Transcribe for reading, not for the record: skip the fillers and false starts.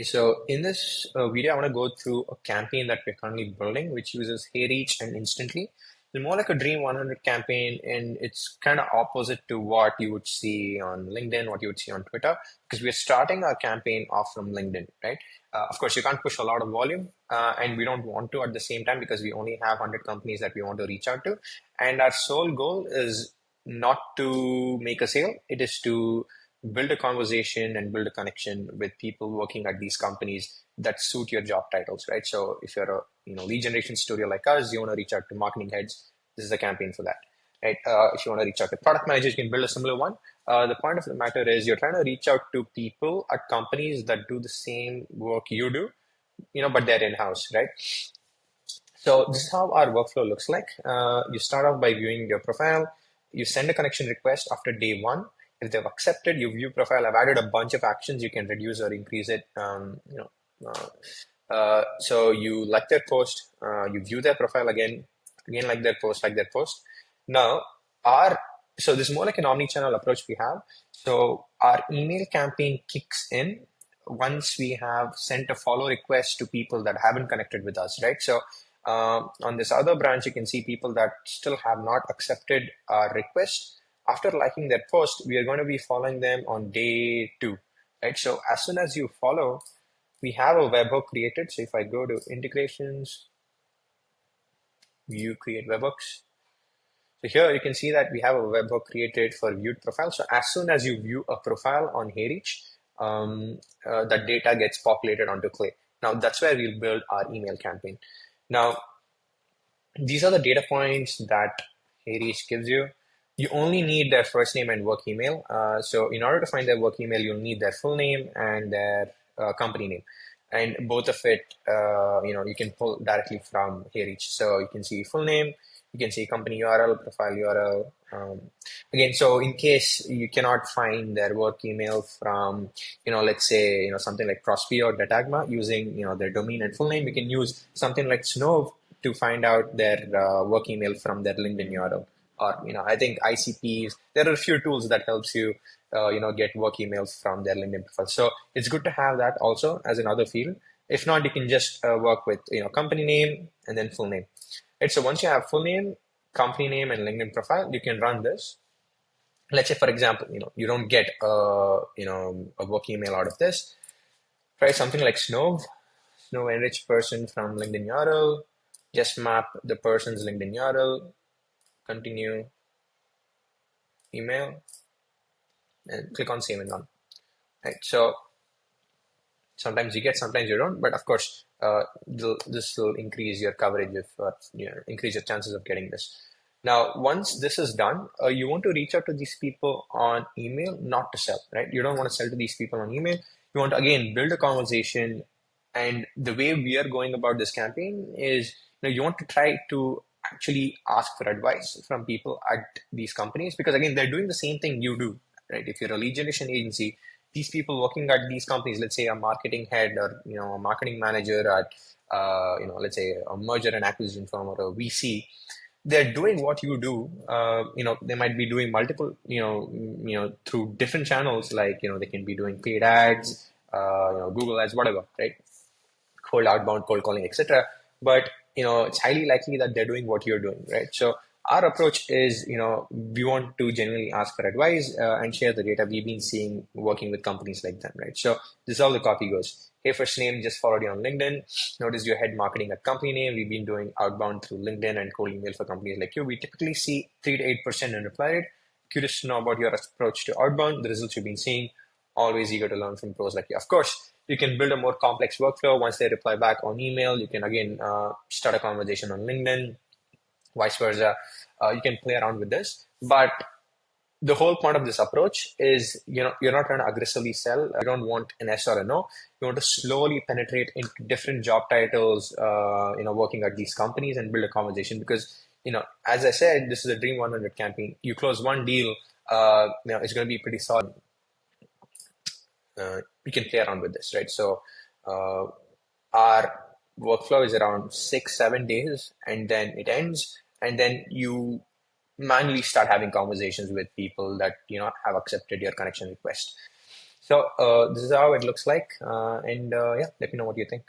So in this video, I want to go through a campaign that we're currently building, which uses HeyReach and Instantly. It's more like a Dream 100 campaign, and it's kind of opposite to what you would see on LinkedIn, what you would see on Twitter, because we're starting our campaign off from LinkedIn, right? Of course, you can't push a lot of volume, and we don't want to at the same time because we only have 100 companies that we want to reach out to. And our sole goal is not to make a sale, it is to build a conversation and build a connection with people working at these companies that suit your job titles, right? So if you're a lead generation studio like us, you want to reach out to marketing heads, this is a campaign for that, right? If you want to reach out to product managers, you can build a similar one. The point of the matter is you're trying to reach out to people at companies that do the same work you do, but they're in-house, right? So this is how our workflow looks like. You start off by viewing your profile. You send a connection request after day one. If they've accepted, you view profile. I've added a bunch of actions. You can reduce or increase it. So you like their post. You view their profile again like their post, like their post. Now, our so this is more like an omni-channel approach we have. So our email campaign kicks in once we have sent a follow request to people that haven't connected with us, right? So on this other branch, you can see people that still have not accepted our request. After liking their post, we are going to be following them on day two, right? So as soon as you follow, we have a webhook created. So if I go to integrations, view create webhooks. So here you can see that we have a webhook created for viewed profile. So as soon as you view a profile on HeyReach, that data gets populated onto Clay. Now that's where we'll build our email campaign. Now, these are the data points that HeyReach gives you. You only need their first name and work email. So in order to find their work email, you'll need their full name and their company name. And both of it, you can pull directly from HeyReach. So you can see full name, you can see company URL, profile URL. Again, so in case you cannot find their work email from, let's say, something like Prospi or Datagma using, their domain and full name, you can use something like Snove to find out their work email from their LinkedIn URL. Or, I think ICPs, there are a few tools that helps you, get work emails from their LinkedIn profile. So it's good to have that also as another field. If not, you can just work with, company name and then full name. Right. So once you have full name, company name, and LinkedIn profile, you can run this. Let's say, for example, you don't get a work email out of this. Try something like Snove. Snove enrich person from LinkedIn URL. Just map the person's LinkedIn URL. Continue email and click on save and run. Right. So sometimes you get, sometimes you don't, but of course, this will increase your coverage of, increase your chances of getting this. Now, once this is done, you want to reach out to these people on email, not to sell, right? You don't want to sell to these people on email. You want to, again, build a conversation. And the way we are going about this campaign is, you want to try to actually ask for advice from people at these companies, because again, they're doing the same thing you do, right? If you're a lead generation agency, these people working at these companies, let's say a marketing head or a marketing manager at let's say a merger and acquisition firm or a VC, they're doing what you do. They might be doing multiple, through different channels, like they can be doing paid ads, Google ads, whatever, right? Cold outbound, cold calling, etc. But it's highly likely that they're doing what you're doing, right? So our approach is, we want to genuinely ask for advice and share the data we've been seeing working with companies like them, right? So this is how the copy goes. Hey, first name, just followed you on LinkedIn. Notice your head marketing at company name. We've been doing outbound through LinkedIn and cold email for companies like you. We typically see 3 to 8% in reply rate. Curious to know about your approach to outbound, the results you've been seeing. Always eager to learn from pros like you. Of course, you can build a more complex workflow. Once they reply back on email, you can again start a conversation on LinkedIn, vice versa. You can play around with this. But the whole point of this approach is, you're not trying to aggressively sell. You don't want an yes or a no. You want to slowly penetrate into different job titles, working at these companies and build a conversation. Because, as I said, this is a Dream 100 campaign. You close one deal, it's going to be pretty solid. We can play around with this, right? So uh, our workflow is around 6 7 days, and then it ends, and then you manually start having conversations with people that have accepted your connection request. So this is how it looks like, and yeah, let me know what you think.